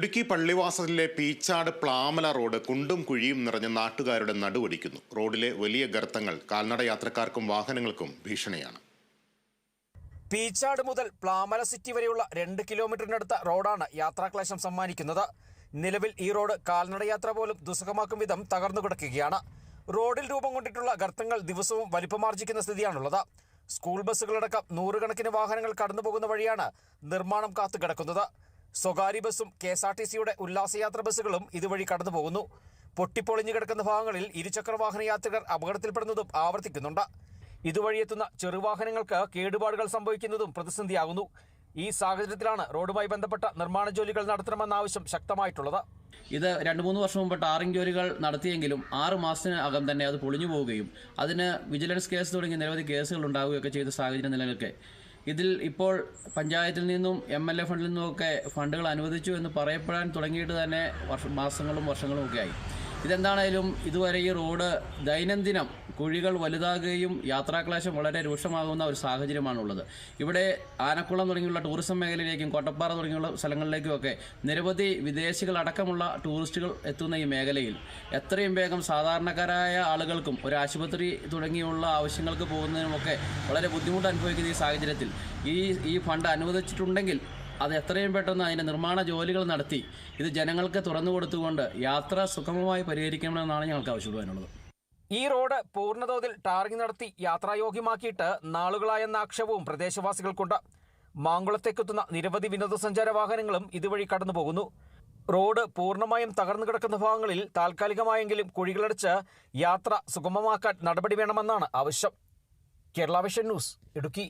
Idukki പള്ളിവാസലിലെ Peechad Plamala road കുണ്ടും കുഴിയും നിറഞ്ഞ് നാട്ടുകാരുടെ നടുവൊടിക്കുന്നു. റോഡിലെ വലിയ ഗർത്തങ്ങൾ കാൽനട യാത്രക്കാർക്കും വാഹനങ്ങൾക്കും ഭീഷണിയാണ്. പീച്ചാട് മുതൽ പ്ലാമല സിറ്റി വരെയുള്ള 2 കിലോമീറ്ററിനടുത്ത റോഡാണ് യാത്രാക്ലേശം സമ്മാനിക്കുന്നത്. നിലവിൽ ഈ റോഡ് കാൽനടയാത്ര പോലും ദുസ്സഹമാക്കും വിധം തകർന്നു കിടക്കുകയാണ്. റോഡിൽ രൂപം കൊണ്ടിട്ടുള്ള ഗർത്തങ്ങൾ ദിവസവും വലിപ്പമാർജിക്കുന്ന സ്ഥിതിയാണുള്ളത്. സ്കൂൾ ബസ്സുകളടക്കം നൂറുകണക്കിന് വാഹനങ്ങൾ കടന്നുപോകുന്ന വഴിയാണ് നിർമ്മാണം കാത്തുകിടക്കുന്നത്. സ്വകാര്യ ബസ്സും KSRTCയുടെ ഉല്ലാസയാത്ര ബസ്സുകളും ഇതുവഴി കടന്നുപോകുന്നു. പൊട്ടിപ്പൊളിഞ്ഞു കിടക്കുന്ന ഭാഗങ്ങളിൽ ഇരുചക്രവാഹന യാത്രികർ അപകടത്തിൽപ്പെടുന്നതും ആവർത്തിക്കുന്നുണ്ട്. ഇതുവഴിയെത്തുന്ന ചെറുവാഹനങ്ങൾക്ക് കേടുപാടുകൾ സംഭവിക്കുന്നതും പ്രതിസന്ധിയാകുന്നു. ഈ സാഹചര്യത്തിലാണ് റോഡുമായി ബന്ധപ്പെട്ട നിർമ്മാണ ജോലികൾ നടത്തണമെന്ന ആവശ്യം ശക്തമായിട്ടുള്ളത്. ഇത് 2-3 വർഷം മുമ്പ് ടാറിംഗ് ജോലികൾ നടത്തിയെങ്കിലും 6 മാസത്തിനകം തന്നെ അത് പൊളിഞ്ഞു പോവുകയും അതിന് വിജിലൻസ് കേസ് തുടങ്ങി നിരവധി കേസുകൾ ഉണ്ടാവുകയൊക്കെ ചെയ്ത സാഹചര്യം നിലനിൽക്കെ ഇതിൽ ഇപ്പോൾ പഞ്ചായത്തിൽ നിന്നും MLA ഫണ്ടിൽ നിന്നുമൊക്കെ ഫണ്ടുകൾ അനുവദിച്ചു എന്ന് പറയപ്പെടാൻ തുടങ്ങിയിട്ട് തന്നെ മാസങ്ങളും വർഷങ്ങളും ഒക്കെ ആയി. ഇതെന്താണേലും ഇതുവരെ ഈ റോഡ് ദൈനംദിനം കുഴികൾ വലുതാകുകയും യാത്രാക്ലേശം വളരെ രൂക്ഷമാകുന്ന ഒരു സാഹചര്യമാണുള്ളത്. ഇവിടെ ആനക്കുളം തുടങ്ങിയുള്ള ടൂറിസം മേഖലയിലേക്കും കോട്ടപ്പാറ തുടങ്ങിയുള്ള സ്ഥലങ്ങളിലേക്കുമൊക്കെ നിരവധി വിദേശികളടക്കമുള്ള ടൂറിസ്റ്റുകൾ എത്തുന്ന ഈ മേഖലയിൽ എത്രയും വേഗം സാധാരണക്കാരായ ആളുകൾക്കും ഒരു ആശുപത്രി തുടങ്ങിയുള്ള ആവശ്യങ്ങൾക്ക് പോകുന്നതിനുമൊക്കെ വളരെ ബുദ്ധിമുട്ട് അനുഭവിക്കുന്ന ഈ സാഹചര്യത്തിൽ ഈ ഫണ്ട് അനുവദിച്ചിട്ടുണ്ടെങ്കിൽ അത് എത്രയും പെട്ടെന്ന് അതിൻ്റെ നിർമ്മാണ ജോലികൾ നടത്തി ഇത് ജനങ്ങൾക്ക് തുറന്നു കൊടുത്തുകൊണ്ട് യാത്ര സുഗമമായി പരിഹരിക്കണമെന്നാണ് ഞങ്ങൾക്ക് ആവശ്യപ്പെടാനുള്ളത്. ഈ റോഡ് പൂർണ്ണതോതിൽ ടാറിംഗ് നടത്തി യാത്രായോഗ്യമാക്കിയിട്ട് നാളുകളായെന്ന ആക്ഷേപവും പ്രദേശവാസികൾക്കുണ്ട്. മാങ്കുളത്തേക്കെത്തുന്ന നിരവധി വിനോദസഞ്ചാര വാഹനങ്ങളും ഇതുവഴി കടന്നുപോകുന്നു. റോഡ് പൂർണ്ണമായും തകർന്നു കിടക്കുന്ന ഭാഗങ്ങളിൽ താൽക്കാലികമായെങ്കിലും കുഴികളടച്ച് യാത്ര സുഗമമാക്കാൻ നടപടി വേണമെന്നാണ് ആവശ്യം. Kerala vision news, Idukki.